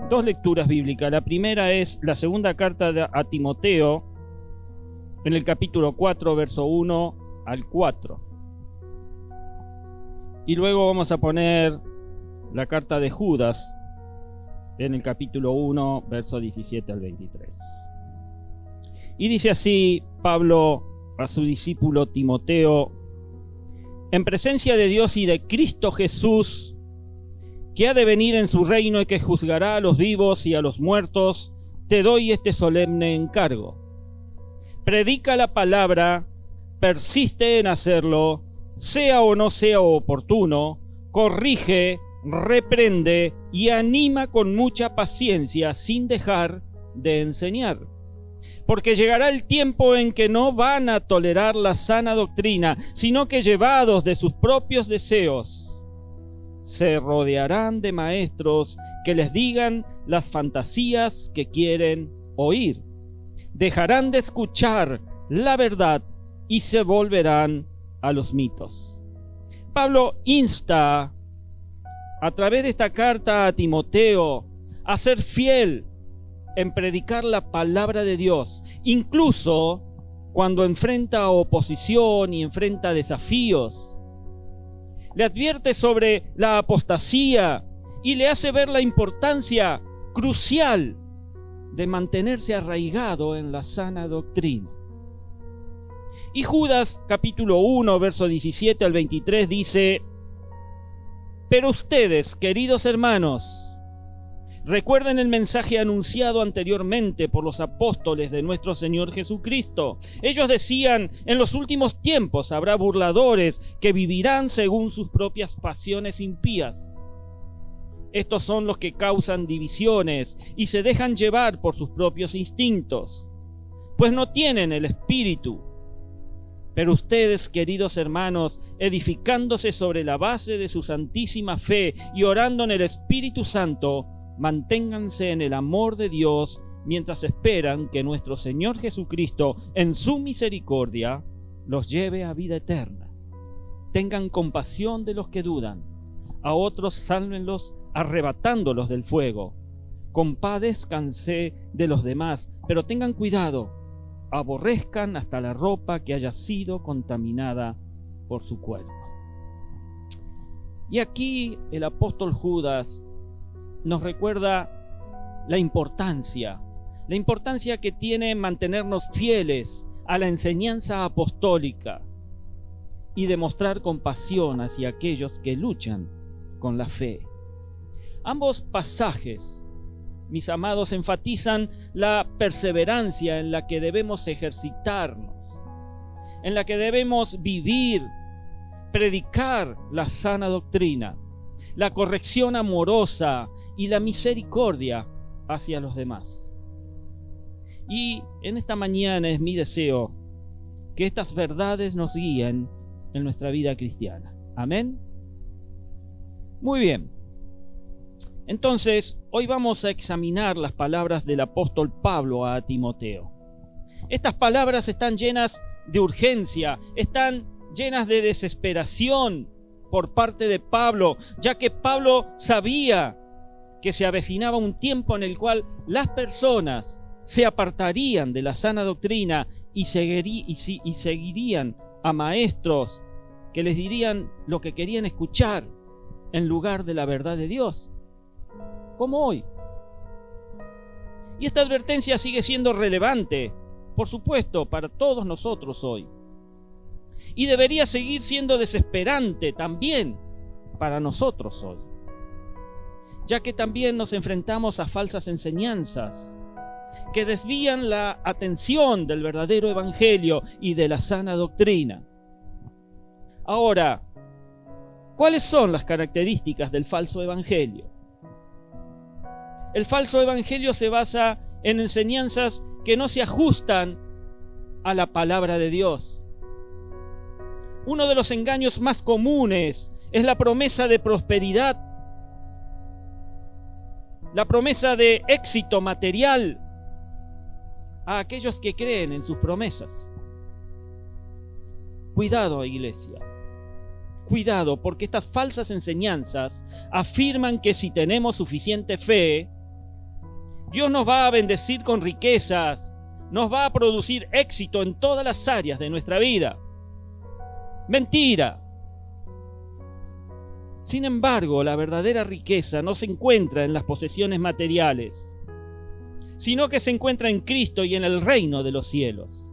dos lecturas bíblicas. La primera es la segunda carta a Timoteo, en el capítulo 4, verso 1 al 4. Y luego vamos a poner la carta de Judas, en el capítulo 1, verso 17 al 23. Y dice así Pablo a su discípulo Timoteo: en presencia de Dios y de Cristo Jesús, que ha de venir en su reino y que juzgará a los vivos y a los muertos, te doy este solemne encargo. Predica la palabra, persiste en hacerlo, sea o no sea oportuno, corrige, reprende y anima con mucha paciencia sin dejar de enseñar. Porque llegará el tiempo en que no van a tolerar la sana doctrina, sino que llevados de sus propios deseos, se rodearán de maestros que les digan las fantasías que quieren oír. Dejarán de escuchar la verdad y se volverán a los mitos. Pablo insta a través de esta carta a Timoteo a ser fiel en predicar la palabra de Dios, incluso cuando enfrenta oposición y enfrenta desafíos. Le advierte sobre la apostasía y le hace ver la importancia crucial de mantenerse arraigado en la sana doctrina. Y Judas, capítulo 1, verso 17 al 23, dice: pero ustedes, queridos hermanos, recuerden el mensaje anunciado anteriormente por los apóstoles de nuestro Señor Jesucristo. Ellos decían: en los últimos tiempos habrá burladores que vivirán según sus propias pasiones impías. Estos son los que causan divisiones y se dejan llevar por sus propios instintos, pues no tienen el Espíritu. Pero ustedes, queridos hermanos, edificándose sobre la base de su santísima fe y orando en el Espíritu Santo, manténganse en el amor de Dios mientras esperan que nuestro Señor Jesucristo, en su misericordia, los lleve a vida eterna. Tengan compasión de los que dudan, a otros sálvenlos arrebatándolos del fuego. Compadézcanse de los demás, pero tengan cuidado. Aborrezcan hasta la ropa que haya sido contaminada por su cuerpo. Y aquí el apóstol Judas nos recuerda la importancia que tiene mantenernos fieles a la enseñanza apostólica y demostrar compasión hacia aquellos que luchan con la fe. Ambos pasajes, mis amados, enfatizan la perseverancia en la que debemos ejercitarnos, en la que debemos vivir, predicar la sana doctrina, la corrección amorosa y la misericordia hacia los demás. Y en esta mañana es mi deseo que estas verdades nos guíen en nuestra vida cristiana. Amén. Muy bien. Entonces, hoy vamos a examinar las palabras del apóstol Pablo a Timoteo. Estas palabras están llenas de urgencia, están llenas de desesperación por parte de Pablo, ya que Pablo sabía que se avecinaba un tiempo en el cual las personas se apartarían de la sana doctrina y seguirían a maestros que les dirían lo que querían escuchar en lugar de la verdad de Dios, como hoy. Y esta advertencia sigue siendo relevante, por supuesto, para todos nosotros hoy. Y debería seguir siendo desesperante también para nosotros hoy, ya que también nos enfrentamos a falsas enseñanzas que desvían la atención del verdadero evangelio y de la sana doctrina. Ahora, ¿cuáles son las características del falso evangelio? El falso evangelio se basa en enseñanzas que no se ajustan a la palabra de Dios. Uno de los engaños más comunes es la promesa de prosperidad, la promesa de éxito material a aquellos que creen en sus promesas. Cuidado, iglesia. Cuidado, porque estas falsas enseñanzas afirman que si tenemos suficiente fe, Dios nos va a bendecir con riquezas, nos va a producir éxito en todas las áreas de nuestra vida. Mentira. Sin embargo, la verdadera riqueza no se encuentra en las posesiones materiales, sino que se encuentra en Cristo y en el reino de los cielos.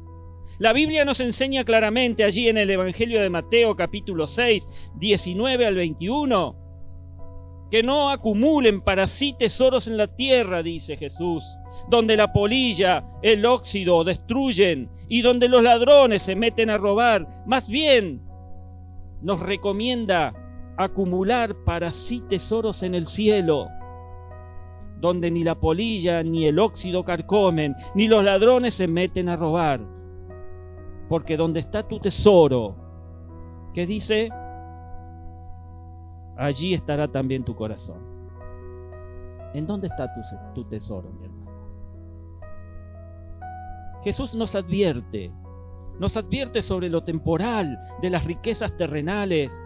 La Biblia nos enseña claramente allí en el Evangelio de Mateo capítulo 6, 19 al 21, que no acumulen para sí tesoros en la tierra, dice Jesús, donde la polilla, el óxido destruyen y donde los ladrones se meten a robar. Más bien, nos recomienda acumular para sí tesoros en el cielo, donde ni la polilla ni el óxido carcomen, ni los ladrones se meten a robar. Porque donde está tu tesoro, ¿qué dice? Allí estará también tu corazón. ¿En dónde está tu tesoro, mi hermano? Jesús nos advierte sobre lo temporal de las riquezas terrenales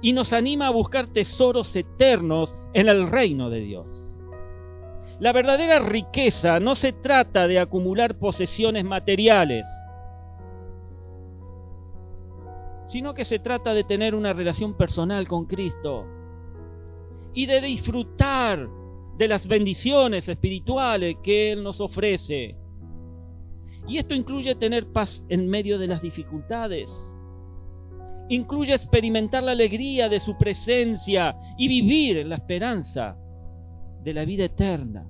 y nos anima a buscar tesoros eternos en el reino de Dios. La verdadera riqueza no se trata de acumular posesiones materiales, sino que se trata de tener una relación personal con Cristo y de disfrutar de las bendiciones espirituales que Él nos ofrece. Y esto incluye tener paz en medio de las dificultades. Incluye experimentar la alegría de su presencia y vivir en la esperanza de la vida eterna.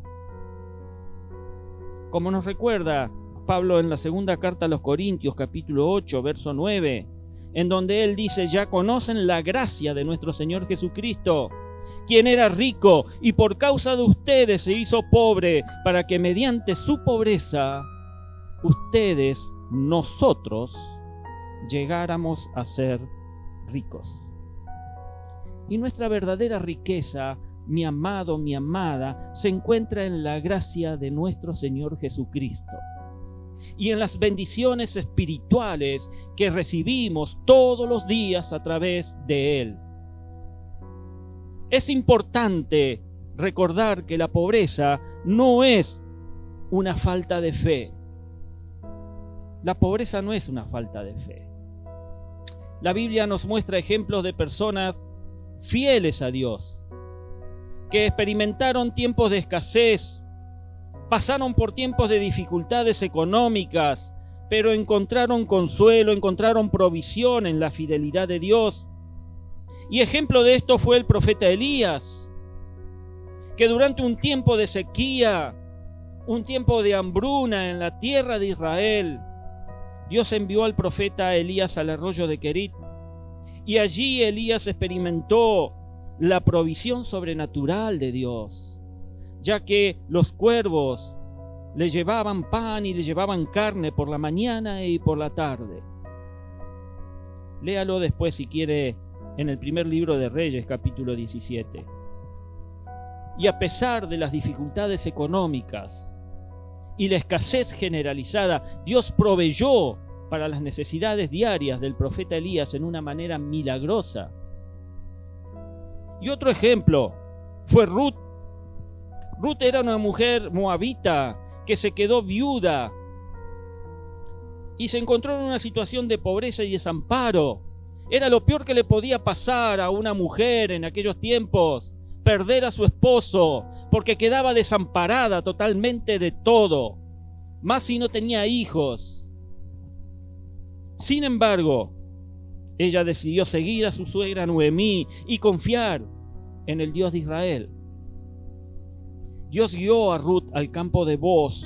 Como nos recuerda Pablo en la segunda carta a los Corintios, capítulo 8, verso 9, en donde él dice: ya conocen la gracia de nuestro Señor Jesucristo, quien era rico y por causa de ustedes se hizo pobre, para que mediante su pobreza ustedes, nosotros, llegáramos a ser ricos. Y nuestra verdadera riqueza, mi amado, mi amada, se encuentra en la gracia de nuestro Señor Jesucristo y en las bendiciones espirituales que recibimos todos los días a través de Él. Es importante recordar que la pobreza no es una falta de fe. La pobreza no es una falta de fe. La Biblia nos muestra ejemplos de personas fieles a Dios, que experimentaron tiempos de escasez, pasaron por tiempos de dificultades económicas, pero encontraron consuelo, encontraron provisión en la fidelidad de Dios. Y ejemplo de esto fue el profeta Elías, que durante un tiempo de sequía, un tiempo de hambruna en la tierra de Israel, Dios envió al profeta Elías al arroyo de Querit, y allí Elías experimentó la provisión sobrenatural de Dios, ya que los cuervos le llevaban pan y le llevaban carne por la mañana y por la tarde. Léalo después si quiere en el primer libro de Reyes, capítulo 17. Y a pesar de las dificultades económicas y la escasez generalizada, Dios proveyó para las necesidades diarias del profeta Elías en una manera milagrosa. Y otro ejemplo fue Ruth. Ruth era una mujer moabita que se quedó viuda y se encontró en una situación de pobreza y desamparo. Era lo peor que le podía pasar a una mujer en aquellos tiempos, perder a su esposo, porque quedaba desamparada totalmente de todo, más si no tenía hijos. Sin embargo, ella decidió seguir a su suegra Noemí y confiar en el Dios de Israel. Dios guió a Ruth al campo de Booz,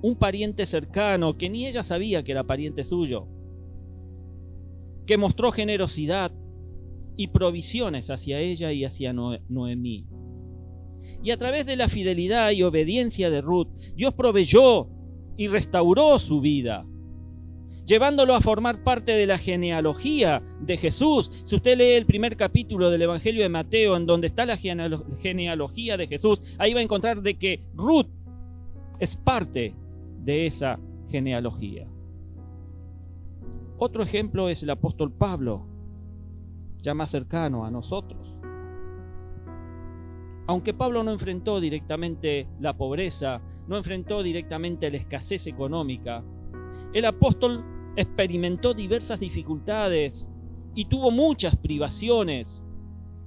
un pariente cercano que ni ella sabía que era pariente suyo, que mostró generosidad y provisiones hacia ella y hacia Noemí. Y a través de la fidelidad y obediencia de Ruth, Dios proveyó y restauró su vida, llevándolo a formar parte de la genealogía de Jesús. Si usted lee el primer capítulo del Evangelio de Mateo, en donde está la genealogía de Jesús, ahí va a encontrar de que Ruth es parte de esa genealogía. Otro ejemplo es el apóstol Pablo, ya más cercano a nosotros. Aunque Pablo no enfrentó directamente la pobreza, no enfrentó directamente la escasez económica, el apóstol experimentó diversas dificultades y tuvo muchas privaciones.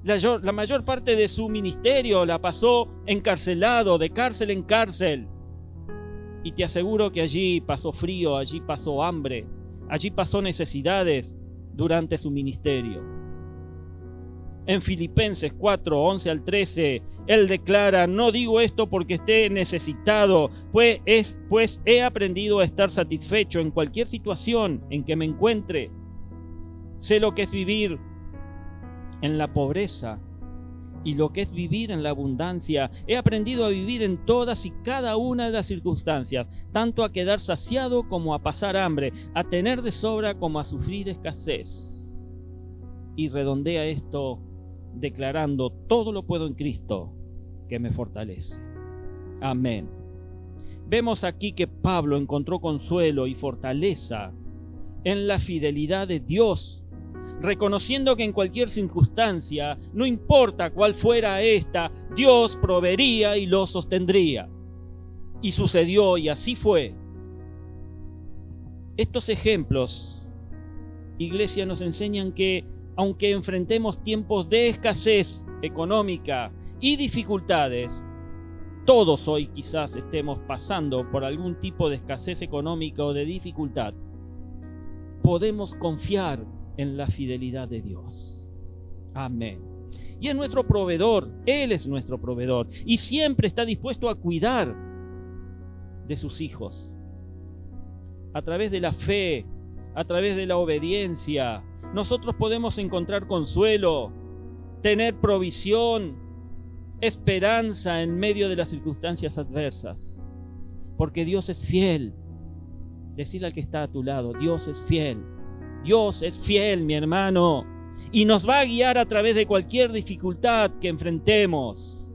La mayor parte de su ministerio la pasó encarcelado, de cárcel en cárcel. Y te aseguro que allí pasó frío, allí pasó hambre, allí pasó necesidades durante su ministerio. En Filipenses 4, 11 al 13, él declara: no digo esto porque esté necesitado, pues he aprendido a estar satisfecho en cualquier situación en que me encuentre. Sé lo que es vivir en la pobreza y lo que es vivir en la abundancia. He aprendido a vivir en todas y cada una de las circunstancias, tanto a quedar saciado como a pasar hambre, a tener de sobra como a sufrir escasez. Y redondea esto declarando: todo lo puedo en Cristo que me fortalece. Amén. Vemos aquí que Pablo encontró consuelo y fortaleza en la fidelidad de Dios, reconociendo que en cualquier circunstancia, no importa cuál fuera esta, Dios proveería y lo sostendría. Y sucedió, y así fue. Estos ejemplos, iglesia, nos enseñan que aunque enfrentemos tiempos de escasez económica y dificultades, todos hoy quizás estemos pasando por algún tipo de escasez económica o de dificultad, podemos confiar en la fidelidad de Dios. Amén. Y es nuestro proveedor, Él es nuestro proveedor y siempre está dispuesto a cuidar de sus hijos. A través de la fe, a través de la obediencia, nosotros podemos encontrar consuelo, tener provisión, esperanza en medio de las circunstancias adversas, porque Dios es fiel. Decirle al que está a tu lado: Dios es fiel. Dios es fiel, mi hermano, y nos va a guiar a través de cualquier dificultad que enfrentemos.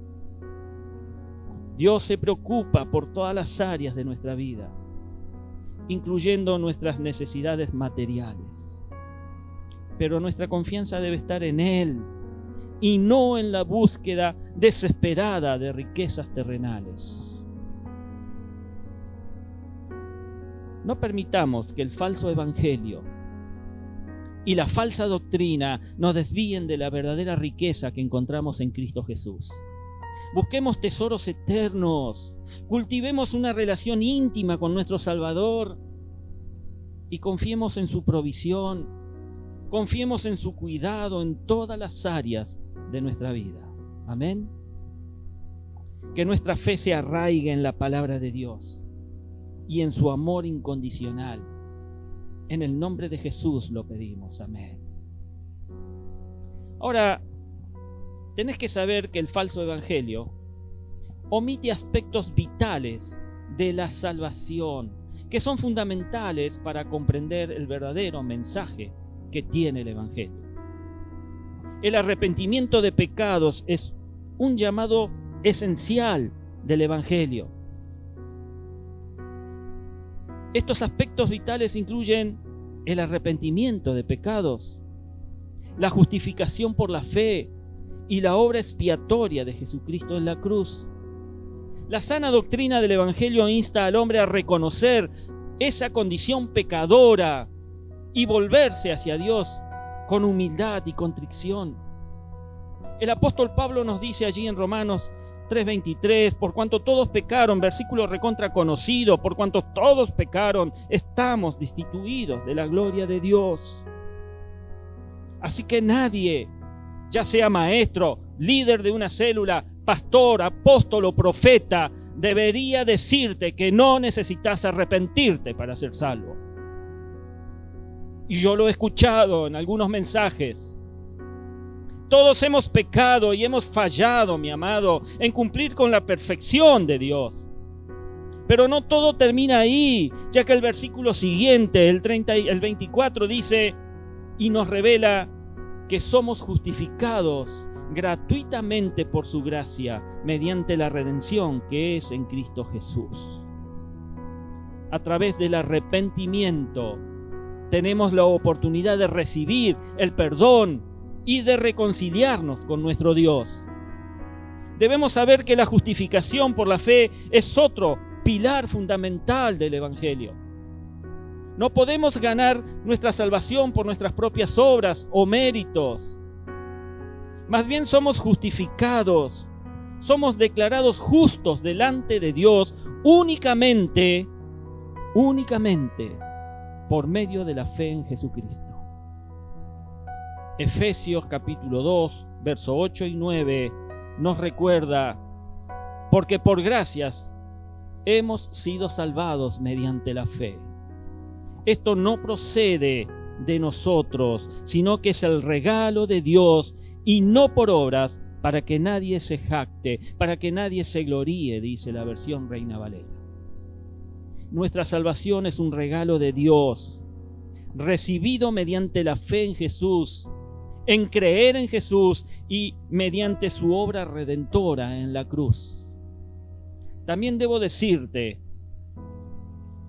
Dios se preocupa por todas las áreas de nuestra vida, incluyendo nuestras necesidades materiales. Pero nuestra confianza debe estar en Él y no en la búsqueda desesperada de riquezas terrenales. No permitamos que el falso evangelio y la falsa doctrina nos desvíen de la verdadera riqueza que encontramos en Cristo Jesús. Busquemos tesoros eternos, cultivemos una relación íntima con nuestro Salvador y confiemos en su provisión, confiemos en su cuidado en todas las áreas de nuestra vida. Amén. Que nuestra fe se arraigue en la palabra de Dios y en su amor incondicional. En el nombre de Jesús lo pedimos. Amén. Ahora, tenés que saber que el falso evangelio omite aspectos vitales de la salvación, que son fundamentales para comprender el verdadero mensaje que tiene el evangelio. El arrepentimiento de pecados es un llamado esencial del evangelio. Estos aspectos vitales incluyen el arrepentimiento de pecados, la justificación por la fe y la obra expiatoria de Jesucristo en la cruz. La sana doctrina del Evangelio insta al hombre a reconocer esa condición pecadora y volverse hacia Dios con humildad y contrición. El apóstol Pablo nos dice allí en Romanos 3:23, por cuanto todos pecaron, versículo recontra conocido, por cuanto todos pecaron, estamos destituidos de la gloria de Dios. Así que nadie, ya sea maestro, líder de una célula, pastor, apóstol o profeta, debería decirte que no necesitas arrepentirte para ser salvo. Y yo lo he escuchado en algunos mensajes. Todos hemos pecado y hemos fallado, mi amado, en cumplir con la perfección de Dios. Pero no todo termina ahí, ya que el versículo siguiente, el 24, dice y nos revela que somos justificados gratuitamente por su gracia, mediante la redención que es en Cristo Jesús. A través del arrepentimiento tenemos la oportunidad de recibir el perdón y de reconciliarnos con nuestro Dios. Debemos saber que la justificación por la fe es otro pilar fundamental del Evangelio. No podemos ganar nuestra salvación por nuestras propias obras o méritos. Más bien somos justificados, somos declarados justos delante de Dios únicamente por medio de la fe en Jesucristo. Efesios capítulo 2, verso 8 y 9 nos recuerda: porque por gracias hemos sido salvados mediante la fe. Esto no procede de nosotros, sino que es el regalo de Dios, y no por obras, para que nadie se jacte, para que nadie se gloríe, dice la versión Reina Valera. Nuestra salvación es un regalo de Dios, recibido mediante la fe en Jesús, en creer en Jesús y mediante su obra redentora en la cruz. También debo decirte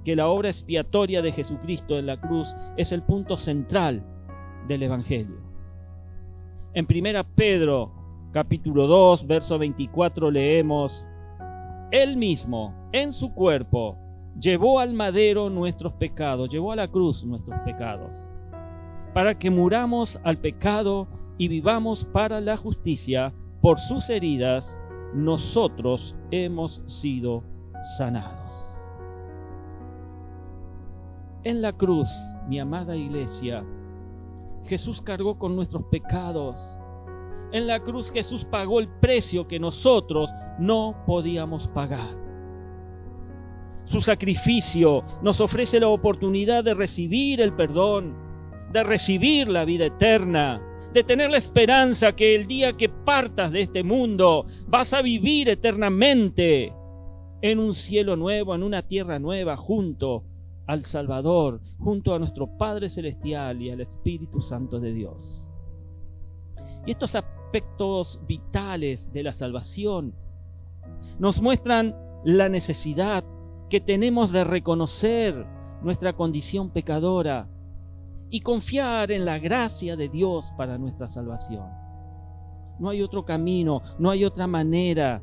que la obra expiatoria de Jesucristo en la cruz es el punto central del Evangelio. En 1 Pedro capítulo 2, verso 24 leemos: Él mismo en su cuerpo llevó al madero nuestros pecados, llevó a la cruz nuestros pecados, para que muramos al pecado y vivamos para la justicia. Por sus heridas nosotros hemos sido sanados. En la cruz, mi amada iglesia, Jesús cargó con nuestros pecados. En la cruz Jesús pagó el precio que nosotros no podíamos pagar. Su sacrificio nos ofrece la oportunidad de recibir el perdón, de recibir la vida eterna, de tener la esperanza que el día que partas de este mundo vas a vivir eternamente en un cielo nuevo, en una tierra nueva, junto al Salvador, junto a nuestro Padre Celestial y al Espíritu Santo de Dios. Y estos aspectos vitales de la salvación nos muestran la necesidad que tenemos de reconocer nuestra condición pecadora y confiar en la gracia de Dios para nuestra salvación. No hay otro camino, no hay otra manera.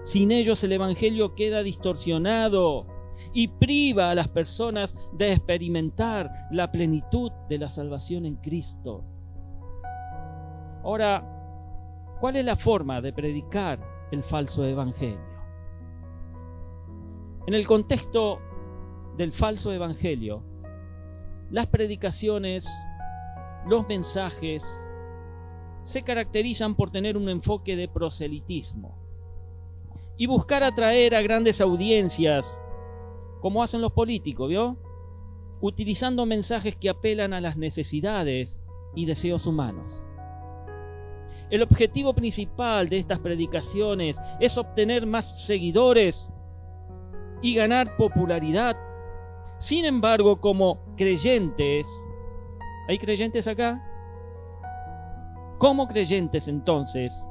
Sin ellos el Evangelio queda distorsionado y priva a las personas de experimentar la plenitud de la salvación en Cristo. Ahora, ¿cuál es la forma de predicar el falso evangelio? En el contexto del falso evangelio, las predicaciones, los mensajes, se caracterizan por tener un enfoque de proselitismo y buscar atraer a grandes audiencias, como hacen los políticos, ¿vio? Utilizando mensajes que apelan a las necesidades y deseos humanos. El objetivo principal de estas predicaciones es obtener más seguidores y ganar popularidad. Sin embargo, como creyentes, ¿hay creyentes acá? Como creyentes, entonces,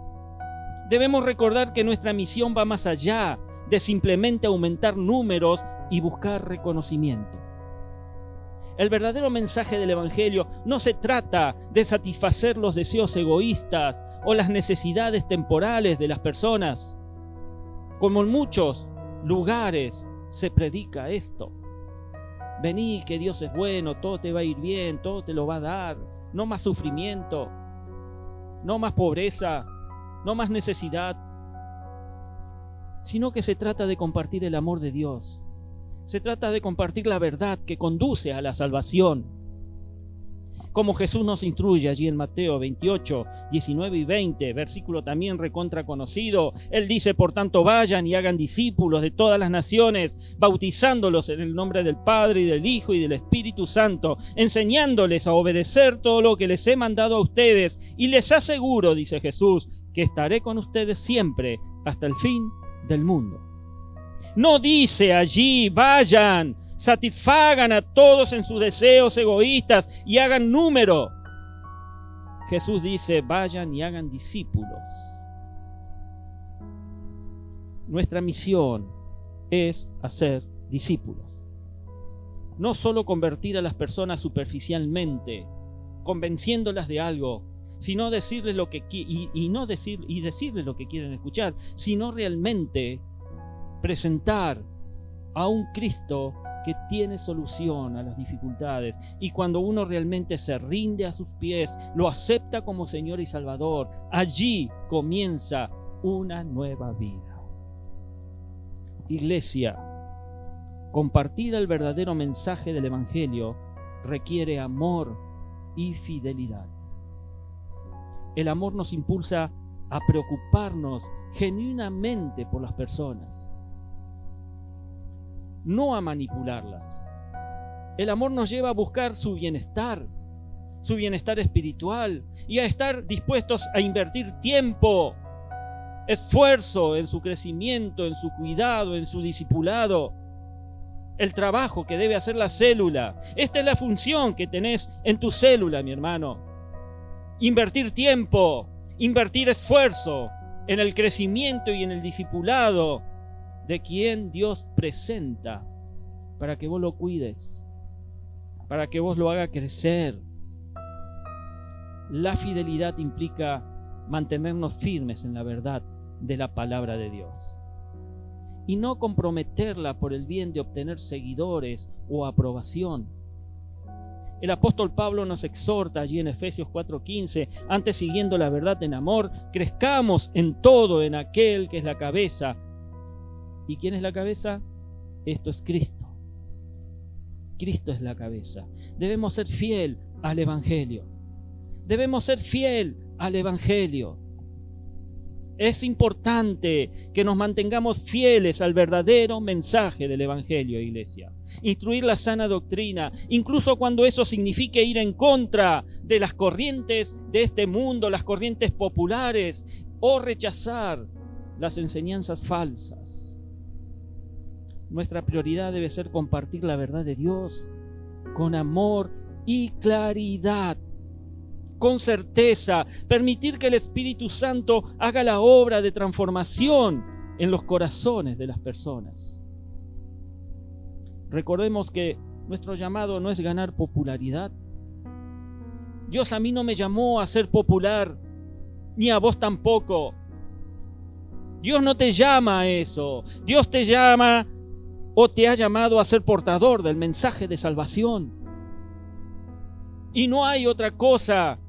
debemos recordar que nuestra misión va más allá de simplemente aumentar números y buscar reconocimiento. El verdadero mensaje del Evangelio no se trata de satisfacer los deseos egoístas o las necesidades temporales de las personas. Como en muchos lugares se predica esto. Vení, que Dios es bueno, todo te va a ir bien, todo te lo va a dar. No más sufrimiento, no más pobreza, no más necesidad. Sino que se trata de compartir el amor de Dios. Se trata de compartir la verdad que conduce a la salvación. Como Jesús nos instruye allí en Mateo 28, 19 y 20, versículo también recontra conocido. Él dice: por tanto vayan y hagan discípulos de todas las naciones, bautizándolos en el nombre del Padre y del Hijo y del Espíritu Santo, enseñándoles a obedecer todo lo que les he mandado a ustedes. Y les aseguro, dice Jesús, que estaré con ustedes siempre hasta el fin del mundo. No dice allí: vayan, satisfagan a todos en sus deseos egoístas y hagan número. Jesús dice: vayan y hagan discípulos. Nuestra misión es hacer discípulos. No solo convertir a las personas superficialmente, convenciéndolas de algo, sino decirles lo que decirles lo que quieren escuchar, sino realmente presentar a un Cristo que tiene solución a las dificultades. Y cuando uno realmente se rinde a sus pies, lo acepta como Señor y Salvador, allí comienza una nueva vida. Iglesia, compartir el verdadero mensaje del Evangelio requiere amor y fidelidad. El amor nos impulsa a preocuparnos genuinamente por las personas, no a manipularlas. El amor nos lleva a buscar su bienestar espiritual, y a estar dispuestos a invertir tiempo, esfuerzo en su crecimiento, en su cuidado, en su discipulado. El trabajo que debe hacer la célula. Esta es la función que tenés en tu célula, mi hermano. Invertir tiempo, invertir esfuerzo en el crecimiento y en el discipulado de quien Dios presenta para que vos lo cuides, para que vos lo hagas crecer. La fidelidad implica mantenernos firmes en la verdad de la palabra de Dios y no comprometerla por el bien de obtener seguidores o aprobación. El apóstol Pablo nos exhorta allí en Efesios 4:15, antes siguiendo la verdad en amor, crezcamos en todo en aquel que es la cabeza. ¿Y quién es la cabeza? Esto es Cristo. Cristo es la cabeza. Debemos ser fiel al Evangelio. Debemos ser fiel al Evangelio. Es importante que nos mantengamos fieles al verdadero mensaje del Evangelio, iglesia. Instruir la sana doctrina, incluso cuando eso signifique ir en contra de las corrientes de este mundo, las corrientes populares, o rechazar las enseñanzas falsas. Nuestra prioridad debe ser compartir la verdad de Dios con amor y claridad, con certeza, permitir que el Espíritu Santo haga la obra de transformación en los corazones de las personas. Recordemos que nuestro llamado no es ganar popularidad. Dios a mí no me llamó a ser popular, ni a vos tampoco. Dios no te llama a eso. Dios te llama o te ha llamado a ser portador del mensaje de salvación. Y no hay otra cosa.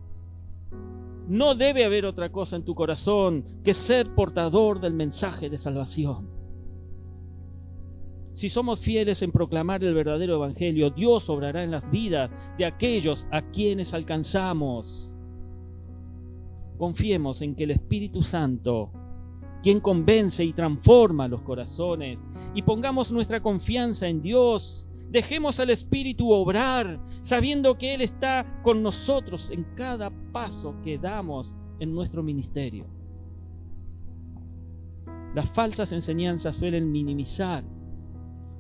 No debe haber otra cosa en tu corazón que ser portador del mensaje de salvación. Si somos fieles en proclamar el verdadero evangelio, Dios obrará en las vidas de aquellos a quienes alcanzamos. Confiemos en que el Espíritu Santo, quien convence y transforma los corazones, y pongamos nuestra confianza en Dios. Dejemos al Espíritu obrar, sabiendo que Él está con nosotros en cada paso que damos en nuestro ministerio. Las falsas enseñanzas suelen minimizar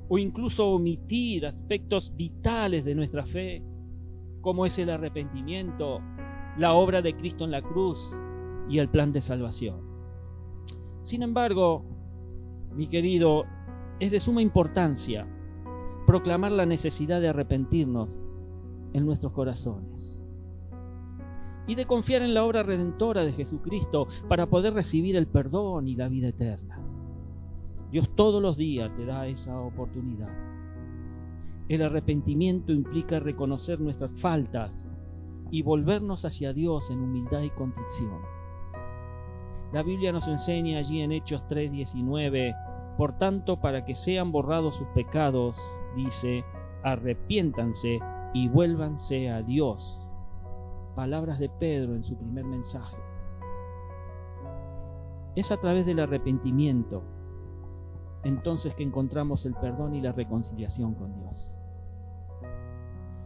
o incluso omitir aspectos vitales de nuestra fe, como es el arrepentimiento, la obra de Cristo en la cruz y el plan de salvación. Sin embargo, mi querido, es de suma importancia proclamar la necesidad de arrepentirnos en nuestros corazones y de confiar en la obra redentora de Jesucristo para poder recibir el perdón y la vida eterna. Dios todos los días te da esa oportunidad. El arrepentimiento implica reconocer nuestras faltas y volvernos hacia Dios en humildad y contrición. La Biblia nos enseña allí en Hechos 3:19, por tanto, para que sean borrados sus pecados, dice, arrepiéntanse y vuélvanse a Dios. Palabras de Pedro en su primer mensaje. Es a través del arrepentimiento entonces que encontramos el perdón y la reconciliación con Dios.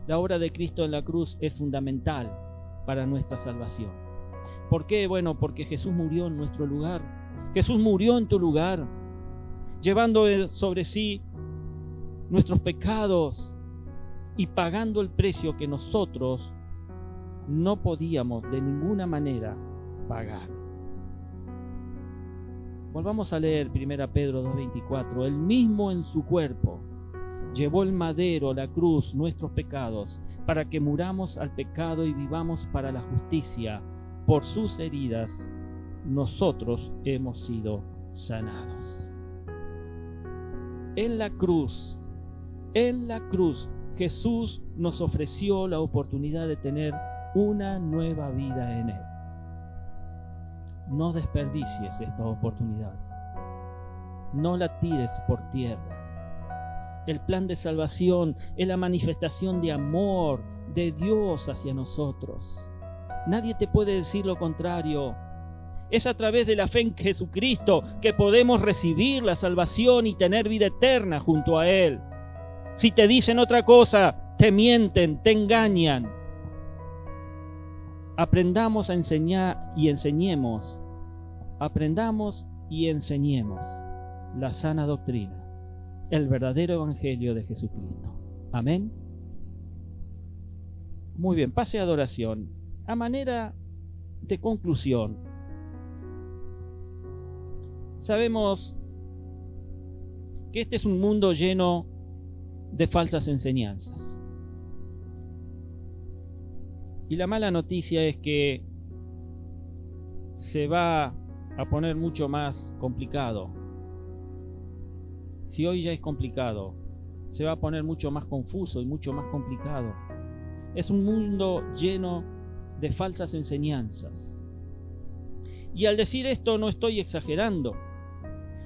La obra de Cristo en la cruz es fundamental para nuestra salvación. ¿Por qué? Bueno, porque Jesús murió en nuestro lugar. Jesús murió en tu lugar, llevando sobre sí nuestros pecados y pagando el precio que nosotros no podíamos de ninguna manera pagar. Volvamos a leer 1 Pedro 2:24. Él mismo en su cuerpo llevó el madero, la cruz, nuestros pecados, para que muramos al pecado y vivamos para la justicia. por sus heridas nosotros hemos sido sanados. En la cruz, Jesús nos ofreció la oportunidad de tener una nueva vida en Él. No desperdicies esta oportunidad. No la tires por tierra. El plan de salvación es la manifestación de amor de Dios hacia nosotros. Nadie te puede decir lo contrario. Es a través de la fe en Jesucristo que podemos recibir la salvación y tener vida eterna junto a Él. Si te dicen otra cosa, te mienten, te engañan. Aprendamos a enseñar y enseñemos. Aprendamos y enseñemos la sana doctrina, el verdadero evangelio de Jesucristo. Amén. Muy bien, pase a adoración. A manera de conclusión, sabemos que este es un mundo lleno de falsas enseñanzas. Y la mala noticia es que se va a poner mucho más complicado. Si hoy ya es complicado, se va a poner mucho más confuso y mucho más complicado. Es un mundo lleno de falsas enseñanzas. Y al decir esto no estoy exagerando.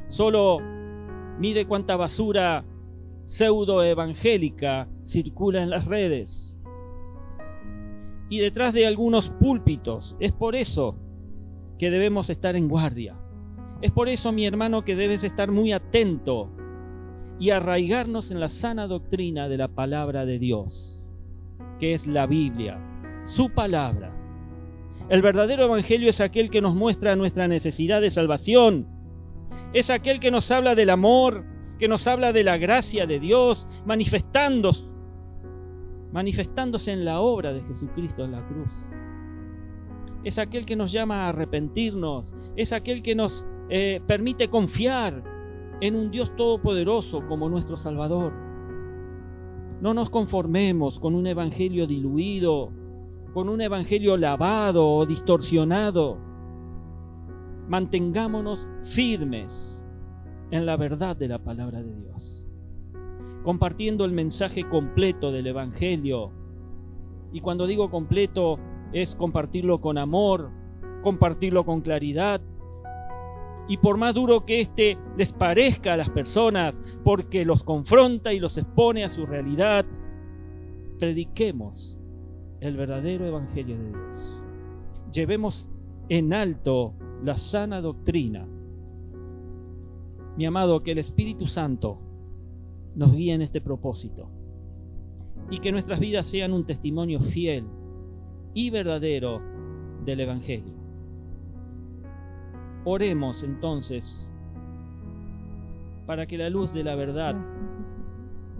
Solo mire cuánta basura pseudoevangélica circula en las redes y detrás de algunos púlpitos. Es por eso que debemos estar en guardia. Es por eso, mi hermano, que debes estar muy atento y arraigarnos en la sana doctrina de la palabra de Dios, que es la Biblia, su palabra. El verdadero evangelio es aquel que nos muestra nuestra necesidad de salvación. Es aquel que nos habla del amor, que nos habla de la gracia de Dios, manifestándose en la obra de Jesucristo en la cruz. Es aquel que nos llama a arrepentirnos, es aquel que nos permite confiar en un Dios todopoderoso como nuestro Salvador. No nos conformemos con un evangelio diluido, con un evangelio lavado o distorsionado. Mantengámonos firmes en la verdad de la palabra de Dios, compartiendo el mensaje completo del evangelio. Y cuando digo completo, es compartirlo con amor, compartirlo con claridad. Y por más duro que éste les parezca a las personas, porque los confronta y los expone a su realidad, prediquemos el verdadero evangelio de Dios. Llevemos en alto la sana doctrina. Mi amado, que el Espíritu Santo nos guíe en este propósito y que nuestras vidas sean un testimonio fiel y verdadero del evangelio. Oremos entonces para que la luz de la verdad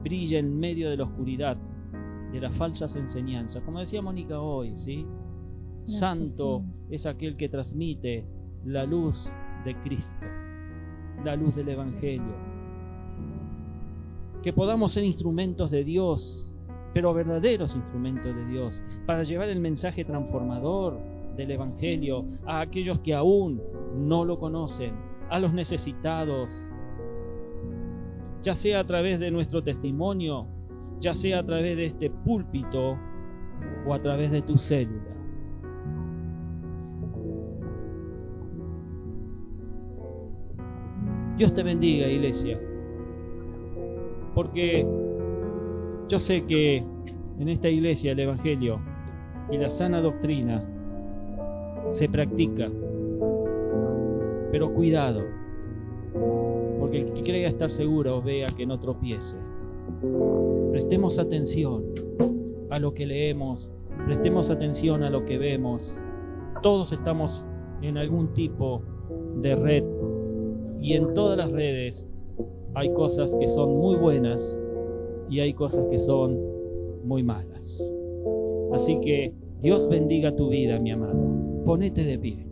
brille en medio de la oscuridad de las falsas enseñanzas. Como decía Mónica hoy, ¿sí? Santo es aquel que transmite la luz de Cristo, la luz del evangelio. Que podamos ser instrumentos de Dios, pero verdaderos instrumentos de Dios, para llevar el mensaje transformador del evangelio a aquellos que aún no lo conocen, a los necesitados, ya sea a través de nuestro testimonio, ya sea a través de este púlpito o a través de tu célula. Dios te bendiga, iglesia, porque yo sé que en esta iglesia el evangelio y la sana doctrina se practica, pero cuidado, porque el que cree estar seguro vea que no tropiece. Prestemos atención a lo que leemos, prestemos atención a lo que vemos. Todos estamos en algún tipo de red, y en todas las redes hay cosas que son muy buenas y hay cosas que son muy malas. Así que Dios bendiga tu vida, mi amado. Ponete de pie.